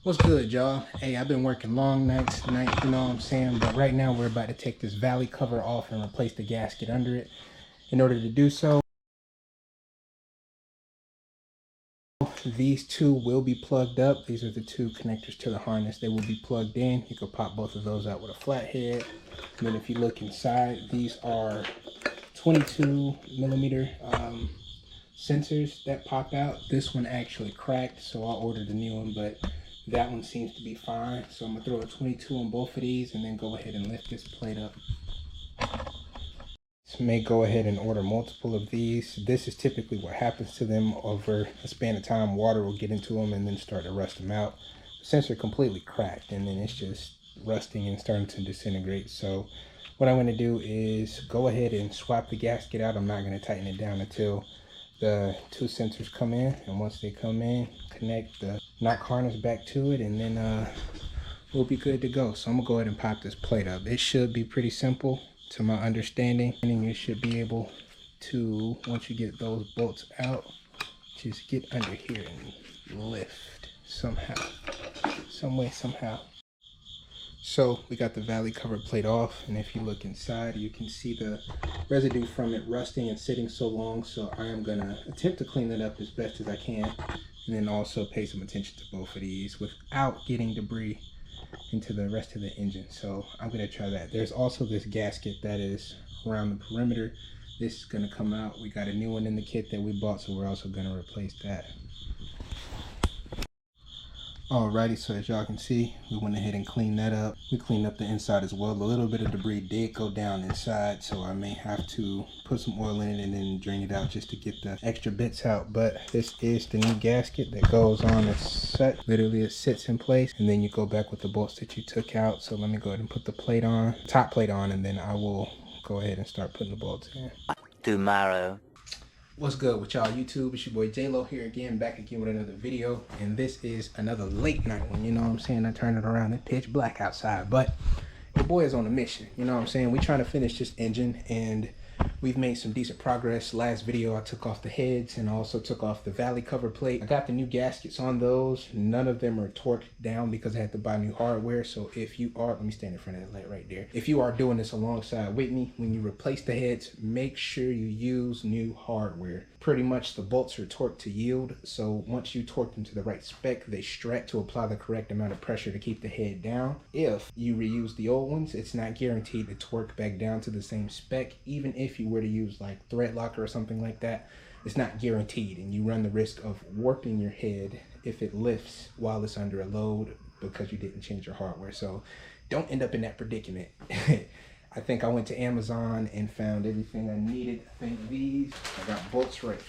What's good, y'all? Hey, I've been working long nights tonight, you know what I'm saying? But right now we're about to take this valley cover off and replace the gasket under it. In order to do so, these two will be plugged up. These are the two connectors to the harness. They will be plugged in. You can pop both of those out with a flathead. And then if you look inside, these are 22 millimeter sensors that pop out. This one actually cracked, so I ordered a new one, but that one seems to be fine. So I'm gonna throw a 22 on both of these and then go ahead and lift this plate up. So may go ahead and order multiple of these. This is typically what happens to them over a span of time. Water will get into them and then start to rust them out. The sensor completely cracked and then it's just rusting and starting to disintegrate. So what I'm gonna do is go ahead and swap the gasket out. I'm not gonna tighten it down until the two sensors come in, and once they come in, connect the knock harness back to it, and then we'll be good to go. So I'm gonna go ahead and pop this plate up. It should be pretty simple to my understanding, and you should be able to, once you get those bolts out, just get under here and lift somehow, some way, somehow. So we got the valley cover plate off, and if you look inside, you can see the residue from it rusting and sitting so long. So I am gonna attempt to clean it up as best as I can, and then also pay some attention to both of these without getting debris into the rest of the engine. So I'm gonna try that. There's also this gasket that is around the perimeter. This is gonna come out. We got a new one in the kit that we bought, so we're also gonna replace that. Alrighty, so as y'all can see, we went ahead and cleaned that up. We cleaned up the inside as well. A little bit of debris did go down inside, so I may have to put some oil in it and then drain it out just to get the extra bits out. But this is the new gasket that goes on the set. Literally, it sits in place, and then you go back with the bolts that you took out. So let me go ahead and put the plate on, top plate on, and then I will go ahead and start putting the bolts in. Tomorrow. What's good with y'all YouTube? It's your boy J-Lo here again, back again with another video, and this is another late night one. You know what I'm saying? I turned it around, it's pitch black outside, but your boy is on a mission. You know what I'm saying? We trying to finish this engine, and we've made some decent progress. Last video I took off the heads and I also took off the valley cover plate. I got the new gaskets on those. None of them are torqued down because I had to buy new hardware. So if you are, let me stand in front of the light right there. If you are doing this alongside with me, when you replace the heads, make sure you use new hardware. Pretty much the bolts are torqued to yield. So once you torque them to the right spec, they stretch to apply the correct amount of pressure to keep the head down. If you reuse the old ones, it's not guaranteed to torque back down to the same spec. Even if you were to use like thread locker or something like that, it's not guaranteed, and you run the risk of warping your head if it lifts while it's under a load because you didn't change your hardware. So don't end up in that predicament. I think I went to Amazon and found everything I needed. I think these, I got bolts right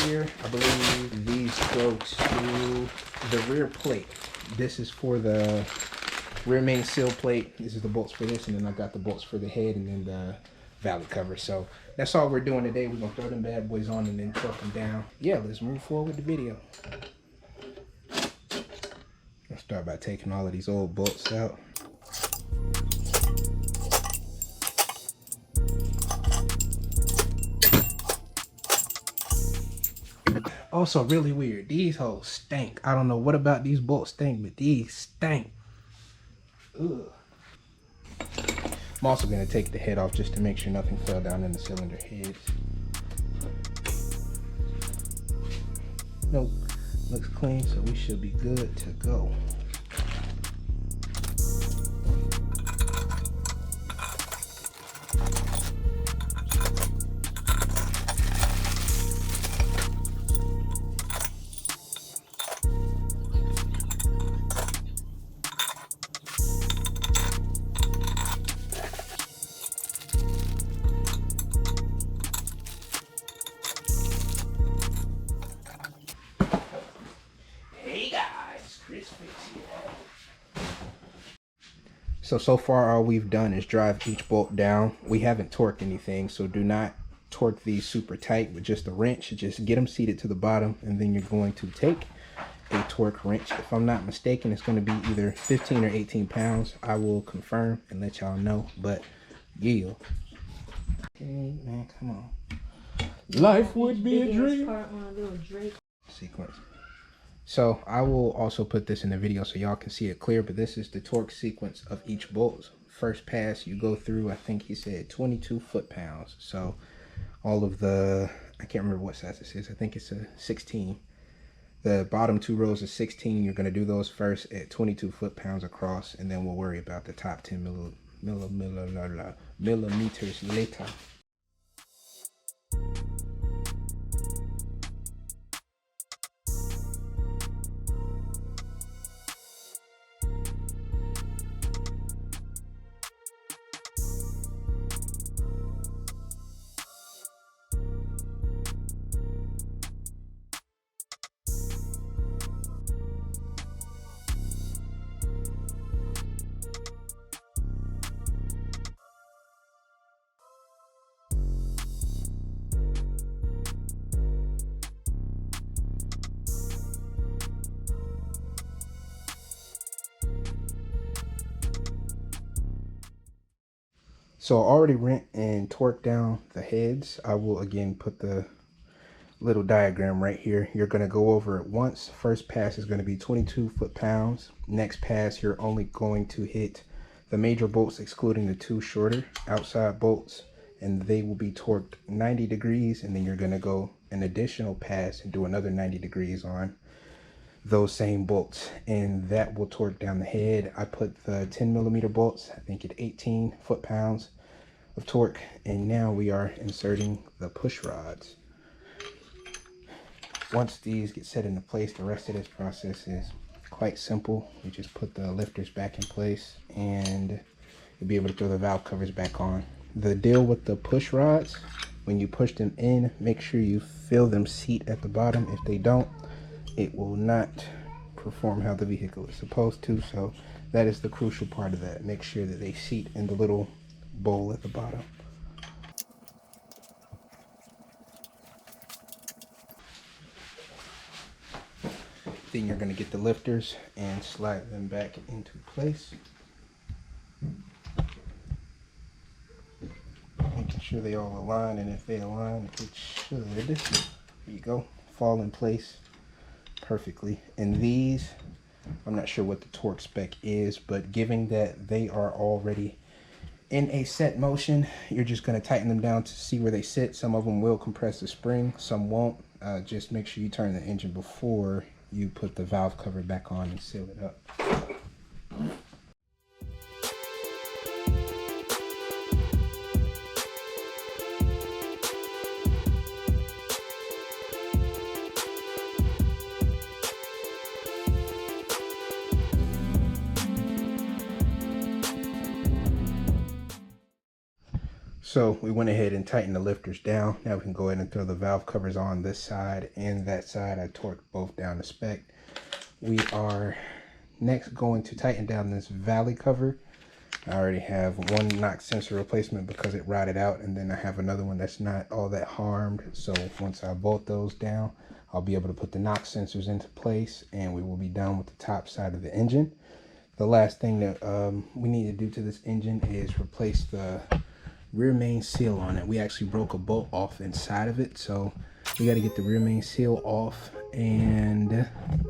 here. I believe these go to the rear plate. This is for the rear main seal plate. This is the bolts for this, and then I got the bolts for the head and then the valley cover. So that's all we're doing today. We're gonna throw them bad boys on and then torque them down. Yeah, let's move forward with the video. I'll start by taking all of these old bolts out. Also really weird, these hoes stink. I don't know what about these bolts stink, but these stink. Ugh. I'm also gonna take the head off just to make sure nothing fell down in the cylinder heads. Nope, looks clean, so we should be good to go. So far all we've done is drive each bolt down. We haven't torqued anything, so do not torque these super tight with just a wrench. Just get them seated to the bottom, and then you're going to take a torque wrench. If I'm not mistaken, it's going to be either 15 or 18 pounds. I will confirm and let y'all know, but yeah. Okay, man, come on. Life would be a dream. Sequence. So I will also put this in the video so y'all can see it clear, but this is the torque sequence of each bolt. First pass you go through, I think he said 22 foot-pounds. So all of the, I can't remember what size this is. I think it's a 16. The bottom 2 rows of 16, you're going to do those first at 22 foot-pounds across, and then we'll worry about the top 10 millimeters later. So I already went and torqued down the heads. I will again put the little diagram right here. You're going to go over it once. First pass is going to be 22 foot-pounds. Next pass, you're only going to hit the major bolts, excluding the 2 shorter outside bolts, and they will be torqued 90 degrees. And then you're going to go an additional pass and do another 90 degrees on those same bolts, and that will torque down the head. I put the 10 millimeter bolts, I think at 18 foot-pounds of torque, and now we are inserting the push rods. Once these get set into place, the rest of this process is quite simple. You just put the lifters back in place and you'll be able to throw the valve covers back on. The deal with the push rods, when you push them in, make sure you feel them seat at the bottom. If they don't, it will not perform how the vehicle is supposed to. So that is the crucial part of that. Make sure that they seat in the little bowl at the bottom. Then you're going to get the lifters and slide them back into place. Making sure they all align, and if they align, it should, there you go, fall in place perfectly. And these, I'm not sure what the torque spec is, but given that they are already in a set motion, you're just going to tighten them down to see where they sit. Some of them will compress the spring, some won't. Just make sure you turn the engine before you put the valve cover back on and seal it up. So we went ahead and tightened the lifters down. Now we can go ahead and throw the valve covers on this side and that side. I torqued both down to spec. We are next going to tighten down this valley cover. I already have one knock sensor replacement because it rotted out, and then I have another one that's not all that harmed. So once I bolt those down, I'll be able to put the knock sensors into place, and we will be done with the top side of the engine. The last thing that we need to do to this engine is replace the rear main seal on it. We actually broke a bolt off inside of it, so we got to get the rear main seal off, and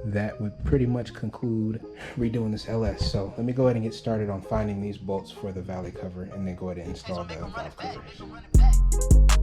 that would pretty much conclude redoing this LS. So let me go ahead and get started on finding these bolts for the valley cover, and then go ahead and install the valve covers.